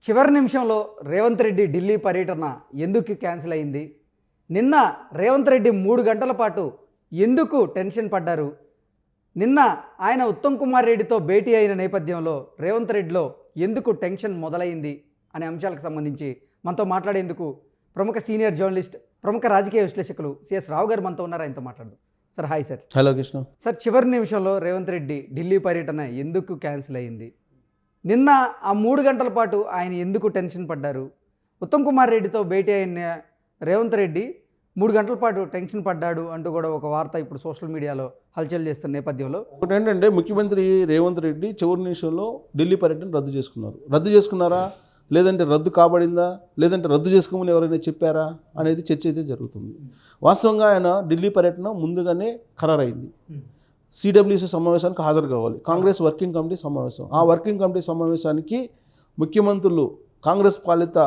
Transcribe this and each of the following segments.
చివరి నిమిషంలో రేవంత్ రెడ్డి ఢిల్లీ పర్యటన ఎందుకు క్యాన్సిల్ అయింది? నిన్న రేవంత్ రెడ్డి 3 గంటల పాటు ఎందుకు టెన్షన్ పడ్డారు? నిన్న ఆయన ఉత్తమ్ కుమార్ రెడ్డితో భేటీ అయిన నేపథ్యంలో రేవంత్ రెడ్డిలో ఎందుకు టెన్షన్ మొదలైంది అనే అంశాలకు సంబంధించి మనతో మాట్లాడేందుకు ప్రముఖ సీనియర్ జర్నలిస్ట్, ప్రముఖ రాజకీయ విశ్లేషకులు సిఎస్ రావు గారు మనతో ఉన్నారు. ఆయనతో మాట్లాడదాం. Sir hi sir. Hello Krishna. Sir, చివరి నిమిషంలో రేవంత్ రెడ్డి ఢిల్లీ పర్యటన ఎందుకు క్యాన్సిల్ అయింది? నిన్న ఆ 3 గంటల పాటు ఆయన ఎందుకు టెన్షన్ పడ్డారు? ఉత్తమ్ కుమార్ రెడ్డితో భేటీ అయిన రేవంత్ రెడ్డి 3 గంటల పాటు టెన్షన్ పడ్డాడు అంటూ కూడా ఒక వార్త ఇప్పుడు సోషల్ మీడియాలో హల్చల్ చేస్తున్న నేపథ్యంలో ఒకటి ఏంటంటే, ముఖ్యమంత్రి రేవంత్ రెడ్డి చివరి నిమిషంలో ఢిల్లీ పర్యటన రద్దు చేసుకున్నారా, లేదంటే రద్దు కాబడిందా, లేదంటే రద్దు చేసుకోమని ఎవరైనా చెప్పారా అనేది చర్చ అయితే జరుగుతుంది. వాస్తవంగా ఆయన ఢిల్లీ పర్యటన ముందుగానే ఖరారైంది. సిడబ్ల్యూసీ సమావేశానికి హాజరు కావాలి, కాంగ్రెస్ వర్కింగ్ కమిటీ సమావేశం. ఆ వర్కింగ్ కమిటీ సమావేశానికి ముఖ్యమంత్రులు, కాంగ్రెస్ పాలిత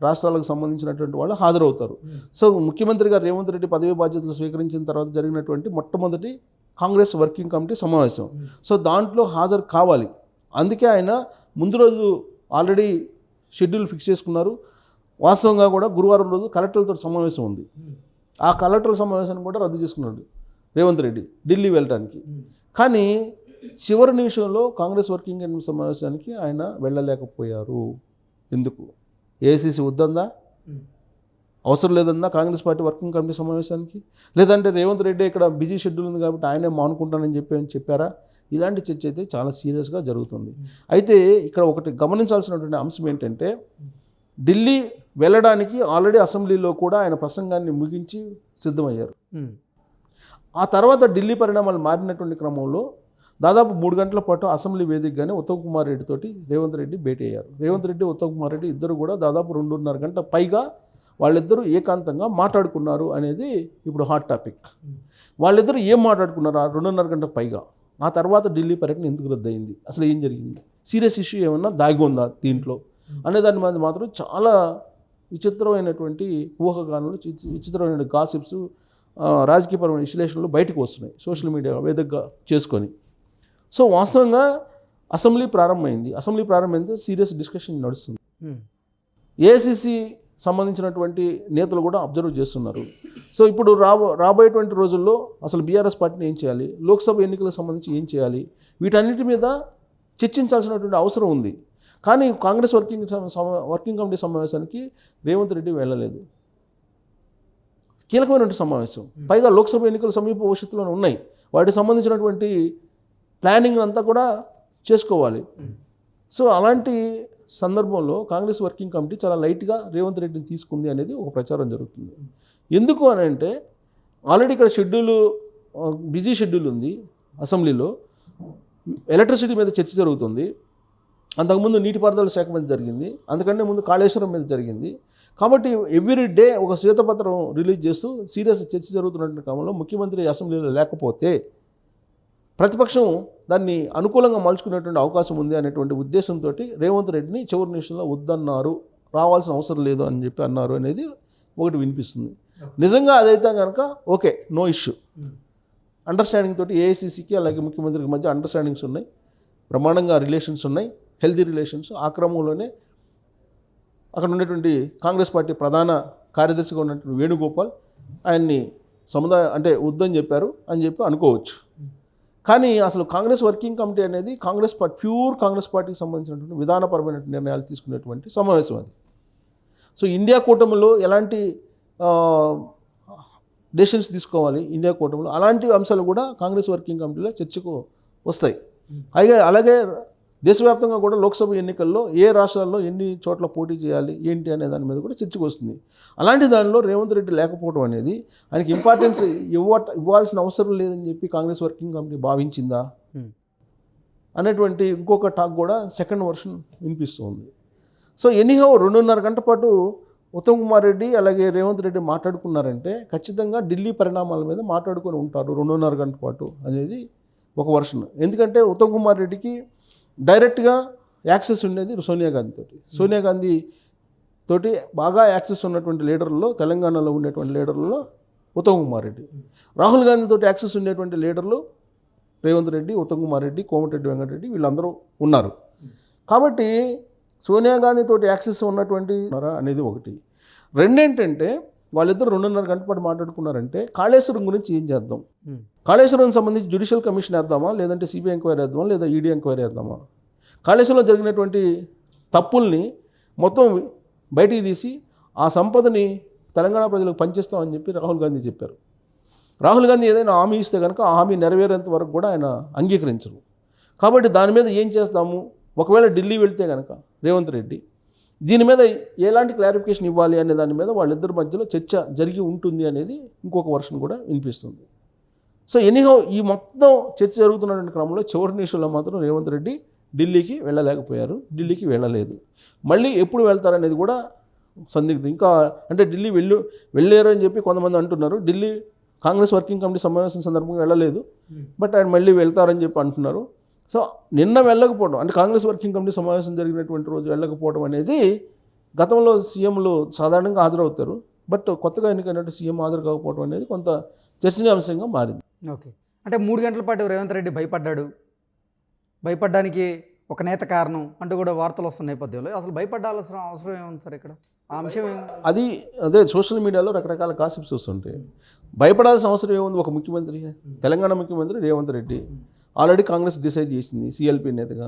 రాష్ట్రాలకు సంబంధించినటువంటి వాళ్ళు హాజరవుతారు. సో ముఖ్యమంత్రిగా రేవంత్ రెడ్డి పదవి బాధ్యతలు స్వీకరించిన తర్వాత జరిగినటువంటి మొట్టమొదటి కాంగ్రెస్ వర్కింగ్ కమిటీ సమావేశం. సో దాంట్లో హాజరు కావాలి. అందుకే ఆయన ముందు రోజు ఆల్రెడీ షెడ్యూల్ ఫిక్స్ చేసుకున్నారు. వాస్తవంగా కూడా గురువారం రోజు కలెక్టర్లతో సమావేశం ఉంది. ఆ కలెక్టర్ల సమావేశాన్ని కూడా రద్దు చేసుకున్నాడు రేవంత్ రెడ్డి ఢిల్లీ వెళ్ళడానికి. కానీ చివరి నిమిషంలో కాంగ్రెస్ వర్కింగ్ కమిటీ సమావేశానికి ఆయన వెళ్ళలేకపోయారు. ఎందుకు? ఏఐసీసీ వద్దందా, అవసరం లేదన్నా కాంగ్రెస్ పార్టీ వర్కింగ్ కమిటీ సమావేశానికి? లేదంటే రేవంత్ రెడ్డి ఇక్కడ బిజీ షెడ్యూల్ ఉంది కాబట్టి ఆయనే మానుకుంటానని చెప్పారా? ఇలాంటి చర్చ అయితే చాలా సీరియస్గా జరుగుతుంది. అయితే ఇక్కడ ఒకటి గమనించాల్సినటువంటి అంశం ఏంటంటే, ఢిల్లీ వెళ్ళడానికి ఆల్రెడీ అసెంబ్లీలో కూడా ఆయన ప్రసంగాన్ని ముగించి సిద్ధమయ్యారు. ఆ తర్వాత ఢిల్లీ పరిణామాలు మారినటువంటి క్రమంలో దాదాపు 3 గంటల పాటు అసెంబ్లీ వేదికగానే ఉత్తమ్ కుమార్ రెడ్డి తోటి రేవంత్ రెడ్డి భేటీ అయ్యారు. రేవంత్ రెడ్డి, ఉత్తమ్ కుమార్ రెడ్డి ఇద్దరు కూడా దాదాపు 2.5 గంటల పైగా వాళ్ళిద్దరూ ఏకాంతంగా మాట్లాడుకున్నారు అనేది ఇప్పుడు హాట్ టాపిక్. వాళ్ళిద్దరూ ఏం మాట్లాడుకున్నారు ఆ 2.5 గంటల పైగా? ఆ తర్వాత ఢిల్లీ పర్యటన ఎందుకు రద్దయింది, అసలు ఏం జరిగింది, సీరియస్ ఇష్యూ ఏమన్నా దాగి ఉందా దీంట్లో అనే దాని మీద మాత్రం చాలా విచిత్రమైనటువంటి ఊహాగానాలు, విచిత్రమైన గాసిప్స్, రాజకీయపరమైన విశ్లేషణలు బయటకు వస్తున్నాయి సోషల్ మీడియా వేదికగా చేసుకొని. సో వాస్తవంగా అసెంబ్లీ ప్రారంభమైంది, సీరియస్ డిస్కషన్ నడుస్తుంది. ఏఐసీసీ సంబంధించినటువంటి నేతలు కూడా అబ్జర్వ్ చేస్తున్నారు. సో ఇప్పుడు రాబోయేటువంటి రోజుల్లో అసలు బీఆర్ఎస్ పార్టీని ఏం చేయాలి, లోక్సభ ఎన్నికలకు సంబంధించి ఏం చేయాలి, వీటన్నిటి మీద చర్చించాల్సినటువంటి అవసరం ఉంది. కానీ కాంగ్రెస్ వర్కింగ్ కమిటీ సమావేశానికి రేవంత్ రెడ్డి వెళ్ళలేదు. కీలకమైనటువంటి సమావేశం, పైగా లోక్సభ ఎన్నికలు సమీప భవిష్యత్తులో ఉన్నాయి. వాటికి సంబంధించినటువంటి ప్లానింగ్ అంతా కూడా చేసుకోవాలి. సో అలాంటి సందర్భంలో కాంగ్రెస్ వర్కింగ్ కమిటీ చాలా లైట్గా రేవంత్ రెడ్డిని తీసుకుంది అనేది ఒక ప్రచారం జరుగుతుంది. ఎందుకు అని అంటే, ఆల్రెడీ ఇక్కడ బిజీ షెడ్యూల్ ఉంది అసెంబ్లీలో. ఎలక్ట్రిసిటీ మీద చర్చ జరుగుతుంది. అంతకుముందు నీటిపారుదల శాఖ మీద జరిగింది, అందుకంటే ముందు కాళేశ్వరం మీద జరిగింది. కాబట్టి ఎవ్రీ డే ఒక శ్వేతపత్రం రిలీజ్ చేస్తూ సీరియస్ చర్చ జరుగుతున్నటువంటి క్రమంలో ముఖ్యమంత్రి అసెంబ్లీలో లేకపోతే ప్రతిపక్షం దాన్ని అనుకూలంగా మలుచుకునేటువంటి అవకాశం ఉంది అనేటువంటి ఉద్దేశంతో రేవంత్ రెడ్డిని చివరి నిమిషంలో వద్దన్నారు, రావాల్సిన అవసరం లేదు అని చెప్పి అన్నారు అనేది ఒకటి వినిపిస్తుంది. నిజంగా అదైతే కనుక ఓకే, నో ఇష్యూ. అండర్స్టాండింగ్ తోటి ఏఐసీసీకి అలాగే ముఖ్యమంత్రికి మధ్య అండర్స్టాండింగ్స్ ఉన్నాయి, బ్రహ్మాండంగా రిలేషన్స్ ఉన్నాయి, హెల్తీ రిలేషన్స్. ఆ క్రమంలోనే అక్కడ ఉన్నటువంటి కాంగ్రెస్ పార్టీ ప్రధాన కార్యదర్శిగా ఉన్నటువంటి వేణుగోపాల్ ఆయన్ని వద్దని చెప్పారు అని చెప్పి అనుకోవచ్చు. కానీ అసలు కాంగ్రెస్ వర్కింగ్ కమిటీ అనేది ప్యూర్ కాంగ్రెస్ పార్టీకి సంబంధించినటువంటి విధానపరమైన నిర్ణయాలు తీసుకునేటువంటి సమావేశం అది. సో ఇండియా కూటమిలో ఎలాంటి డెసిషన్స్ తీసుకోవాలి, ఇండియా కూటమిలో అలాంటి అంశాలు కూడా కాంగ్రెస్ వర్కింగ్ కమిటీలో చర్చకు వస్తాయి. అలాగే దేశవ్యాప్తంగా కూడా లోక్సభ ఎన్నికల్లో ఏ రాష్ట్రాల్లో ఎన్ని చోట్ల పోటీ చేయాలి ఏంటి అనే దాని మీద కూడా చర్చకు వస్తుంది. అలాంటి దానిలో రేవంత్ రెడ్డి లేకపోవడం అనేది ఆయనకి ఇంపార్టెన్స్ ఇవ్వాల్సిన అవసరం లేదని చెప్పి కాంగ్రెస్ వర్కింగ్ కమిటీ భావించిందా అనేటువంటి ఇంకొక టాక్ కూడా సెకండ్ వర్షన్ వినిపిస్తుంది. సో ఎనీహౌ 2.5 గంటల పాటు ఉత్తమ్ కుమార్ రెడ్డి అలాగే రేవంత్ రెడ్డి మాట్లాడుకున్నారంటే ఖచ్చితంగా ఢిల్లీ పరిణామాల మీద మాట్లాడుకొని ఉంటారు 2.5 గంటల పాటు అనేది ఒక వర్షన్. ఎందుకంటే ఉత్తమ్ కుమార్ రెడ్డికి డైరెక్ట్గా యాక్సెస్ ఉండేది సోనియా గాంధీ తోటి బాగా యాక్సెస్ ఉన్నటువంటి లీడర్లలో, తెలంగాణలో ఉండేటువంటి లీడర్లలో ఉత్తమ్ కుమార్ రెడ్డి. రాహుల్ గాంధీ తోటి యాక్సెస్ ఉండేటువంటి లీడర్లు రేవంత్ రెడ్డి, ఉత్తమ్ కుమార్ రెడ్డి, కోమటిరెడ్డి వెంకటరెడ్డి వీళ్ళందరూ ఉన్నారు. కాబట్టి సోనియా గాంధీ తోటి యాక్సెస్ ఉన్నటువంటి అనేది ఒకటి. రెండేంటంటే వాళ్ళిద్దరు 2.5 గంటల పాటు మాట్లాడుకున్నారంటే కాళేశ్వరం గురించి ఏం చేద్దాం, కాళేశ్వరం సంబంధించి జ్యుడిషియల్ కమిషన్ వేద్దామా, లేదంటే సిబిఐ ఎంక్వైరీ వేద్దామా, లేదా ఈడీ ఎంక్వైరీ వేద్దామా, కాళేశ్వరంలో జరిగినటువంటి తప్పుల్ని మొత్తం బయటికి తీసి ఆ సంపదని తెలంగాణ ప్రజలకు పనిచేస్తామని చెప్పి రాహుల్ గాంధీ చెప్పారు. రాహుల్ గాంధీ ఏదైనా హామీ ఇస్తే కనుక ఆ హామీ నెరవేరేంత వరకు కూడా ఆయన అంగీకరించరు. కాబట్టి దాని మీద ఏం చేస్తాము, ఒకవేళ ఢిల్లీ వెళ్తే కనుక రేవంత్ రెడ్డి దీని మీద ఎలాంటి క్లారిఫికేషన్ ఇవ్వాలి అనే దాని మీద వాళ్ళిద్దరి మధ్యలో చర్చ జరిగి ఉంటుంది అనేది ఇంకొక వర్షన్ కూడా వినిపిస్తుంది. సో ఎనీహౌ ఈ మొత్తం చర్చ జరుగుతున్నటువంటి క్రమంలో చివరి నిమిషంలో మాత్రం రేవంత్ రెడ్డి ఢిల్లీకి వెళ్ళలేకపోయారు, ఢిల్లీకి వెళ్ళలేదు. మళ్ళీ ఎప్పుడు వెళ్తారనేది కూడా సందిగ్ధం. ఇంకా అంటే ఢిల్లీ వెళ్ళారు అని చెప్పి కొంతమంది అంటున్నారు. ఢిల్లీ కాంగ్రెస్ వర్కింగ్ కమిటీ సమావేశం సందర్భంగా వెళ్ళలేదు, బట్ ఆయన మళ్ళీ వెళ్తారని చెప్పి అంటున్నారు. సో నిన్న వెళ్ళకపోవడం అంటే కాంగ్రెస్ వర్కింగ్ కమిటీ సమావేశం జరిగినటువంటి రోజు వెళ్ళకపోవడం అనేది గతంలో సీఎంలు సాధారణంగా హాజరవుతారు, బట్ కొత్తగా ఎన్నికైనట్టు సీఎం హాజరు కాకపోవడం అనేది కొంత చర్చనీయాంశంగా మారింది. ఓకే, అంటే 3 గంటల పాటు రేవంత్ రెడ్డి భయపడ్డానికి ఒక నేత కారణం అంటూ కూడా వార్తలు వస్తున్న నేపథ్యంలో అసలు భయపడాల్సిన అవసరం ఏముంది సార్ ఇక్కడ? ఆ అంశం అదే సోషల్ మీడియాలో రకరకాల కాసిప్స్ వస్తుంటాయి. భయపడాల్సిన అవసరం ఏముంది? ఒక ముఖ్యమంత్రి, తెలంగాణ ముఖ్యమంత్రి రేవంత్ రెడ్డి ఆల్రెడీ కాంగ్రెస్ డిసైడ్ చేసింది సిఎల్పి నేతగా.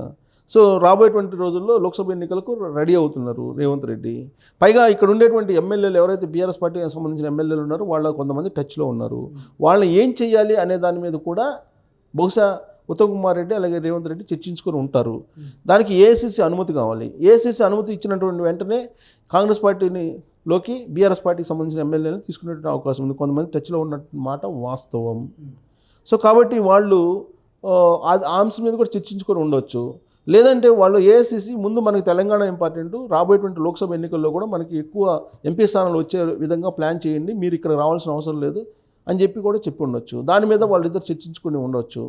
సో రాబోయేటువంటి రోజుల్లో లోక్సభ ఎన్నికలకు రెడీ అవుతున్నారు రేవంత్ రెడ్డి. పైగా ఇక్కడ ఉండేటువంటి ఎమ్మెల్యేలు ఎవరైతే బీఆర్ఎస్ పార్టీకి సంబంధించిన ఎమ్మెల్యేలు ఉన్నారో వాళ్ళ కొంతమంది టచ్లో ఉన్నారు. వాళ్ళని ఏం చేయాలి అనే దాని మీద కూడా బహుశా ఉత్తమ్ కుమార్ రెడ్డి అలాగే రేవంత్ రెడ్డి చర్చించుకొని ఉంటారు. దానికి ఏఐసీసీ అనుమతి కావాలి. ఏఐసీసీ అనుమతి ఇచ్చినటువంటి వెంటనే కాంగ్రెస్ పార్టీలోకి బీఆర్ఎస్ పార్టీకి సంబంధించిన ఎమ్మెల్యేలను తీసుకునేటువంటి అవకాశం ఉంది. కొంతమంది టచ్లో ఉన్న మాట వాస్తవం. సో కాబట్టి వాళ్ళు ఆ అంశం మీద కూడా చర్చించుకొని ఉండొచ్చు. లేదంటే వాళ్ళు ఏఐసీసీ ముందు మనకి తెలంగాణ ఇంపార్టెంట్, రాబోయేటువంటి లోక్సభ ఎన్నికల్లో కూడా మనకి ఎక్కువ ఎంపీ స్థానాలు వచ్చే విధంగా ప్లాన్ చేయండి, మీరు ఇక్కడ రావాల్సిన అవసరం లేదు అని చెప్పి కూడా చెప్పి ఉండొచ్చు. దాని మీద వాళ్ళిద్దరు చర్చించుకుని ఉండొచ్చు.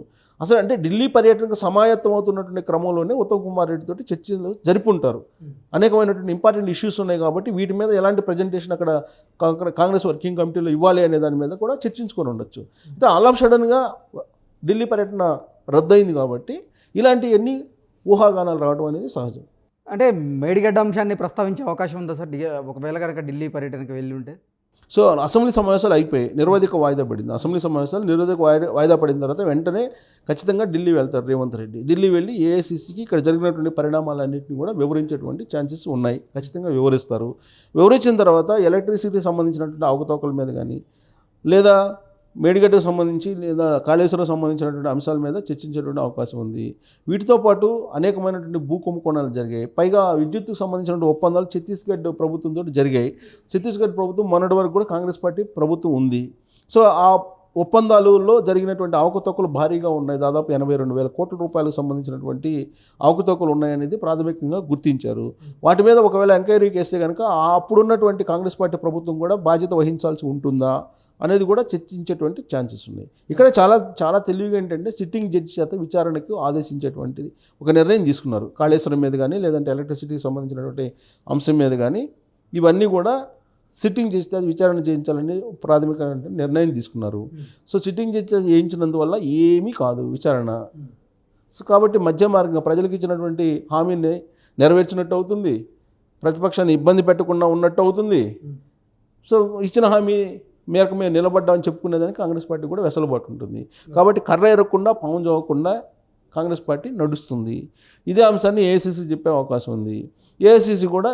అసలు అంటే ఢిల్లీ పర్యటనకు సమాయత్తం అవుతున్నటువంటి క్రమంలోనే ఉత్తమ్ కుమార్ రెడ్డి తోటి చర్చలు జరుపుంటారు. అనేకమైనటువంటి ఇంపార్టెంట్ ఇష్యూస్ ఉన్నాయి కాబట్టి వీటి మీద ఎలాంటి ప్రజెంటేషన్ అక్కడ కాంగ్రెస్ వర్కింగ్ కమిటీలో ఇవ్వాలి అనే దాని మీద కూడా చర్చించుకొని ఉండొచ్చు. అయితే ఆల్ ఆఫ్ సడన్గా ఢిల్లీ పర్యటన రద్దయింది కాబట్టి ఇలాంటివన్నీ ఊహాగానాలు రావడం అనేది సహజం. అంటే మేడిగడ్డ అంశాన్ని ప్రస్తావించే అవకాశం ఉందా సార్ ఒకవేళ కనుక ఢిల్లీ పర్యటనకు వెళ్ళి ఉంటే? సో అసెంబ్లీ సమావేశాలు అయిపోయి నిరవధిక వాయిదా పడింది. అసెంబ్లీ సమావేశాలు నిరవధిక వాయిదా పడిన తర్వాత వెంటనే ఖచ్చితంగా ఢిల్లీ వెళ్తారు రేవంత్ రెడ్డి. ఢిల్లీ వెళ్ళి ఏఐసీసీకి ఇక్కడ జరిగినటువంటి పరిణామాలన్నింటినీ కూడా వివరించేటువంటి ఛాన్సెస్ ఉన్నాయి. ఖచ్చితంగా వివరిస్తారు. వివరించిన తర్వాత ఎలక్ట్రిసిటీకి సంబంధించినటువంటి అవకతవకల మీద కానీ, లేదా మేడిగడ్డకు సంబంధించి, లేదా కాళేశ్వరం సంబంధించినటువంటి అంశాల మీద చర్చించేటువంటి అవకాశం ఉంది. వీటితో పాటు అనేకమైనటువంటి భూ కుంభకోణాలు జరిగాయి. పైగా విద్యుత్తుకు సంబంధించినటువంటి ఒప్పందాలు ఛత్తీస్గఢ్ ప్రభుత్వంతో జరిగాయి. ఛత్తీస్గఢ్ ప్రభుత్వం మొన్నటి వరకు కూడా కాంగ్రెస్ పార్టీ ప్రభుత్వం ఉంది. సో ఆ ఒప్పందాలలో జరిగినటువంటి అవకతవకలు భారీగా ఉన్నాయి. దాదాపు 82,000 కోట్ల రూపాయలకు సంబంధించినటువంటి అవకతవకలు ఉన్నాయనేది ప్రాథమికంగా గుర్తించారు. వాటి మీద ఒకవేళ ఎంక్వైరీకి వేస్తే కనుక అప్పుడున్నటువంటి కాంగ్రెస్ పార్టీ ప్రభుత్వం కూడా బాధ్యత వహించాల్సి ఉంటుందా అనేది కూడా చర్చించేటువంటి ఛాన్సెస్ ఉన్నాయి. ఇక్కడ చాలా తెలివిగా ఏంటంటే సిట్టింగ్ జడ్జి చేత విచారణకు ఆదేశించేటువంటిది ఒక నిర్ణయం తీసుకున్నారు. కాళేశ్వరం మీద కానీ, లేదంటే ఎలక్ట్రిసిటీకి సంబంధించినటువంటి అంశం మీద కానీ ఇవన్నీ కూడా సిట్టింగ్ చేస్తే అది విచారణ చేయించాలని ప్రాథమిక నిర్ణయం తీసుకున్నారు. సో సిట్టింగ్ చేయించినందువల్ల ఏమీ కాదు విచారణ. సో కాబట్టి మధ్య మార్గంగా ప్రజలకు ఇచ్చినటువంటి హామీని నెరవేర్చినట్టు అవుతుంది, ప్రతిపక్షాన్ని ఇబ్బంది పెట్టకుండా ఉన్నట్టు అవుతుంది. సో ఇచ్చిన హామీ మేరకు మేము నిలబడ్డామని చెప్పుకునేదానికి కాంగ్రెస్ పార్టీ కూడా వెసలుబాటు ఉంటుంది. కాబట్టి కర్ర ఎరగకుండా పాము చదవకుండా కాంగ్రెస్ పార్టీ నడుస్తుంది. ఇదే అంశాన్ని ఏఐసీసీ చెప్పే అవకాశం ఉంది. ఏఐసీసీ కూడా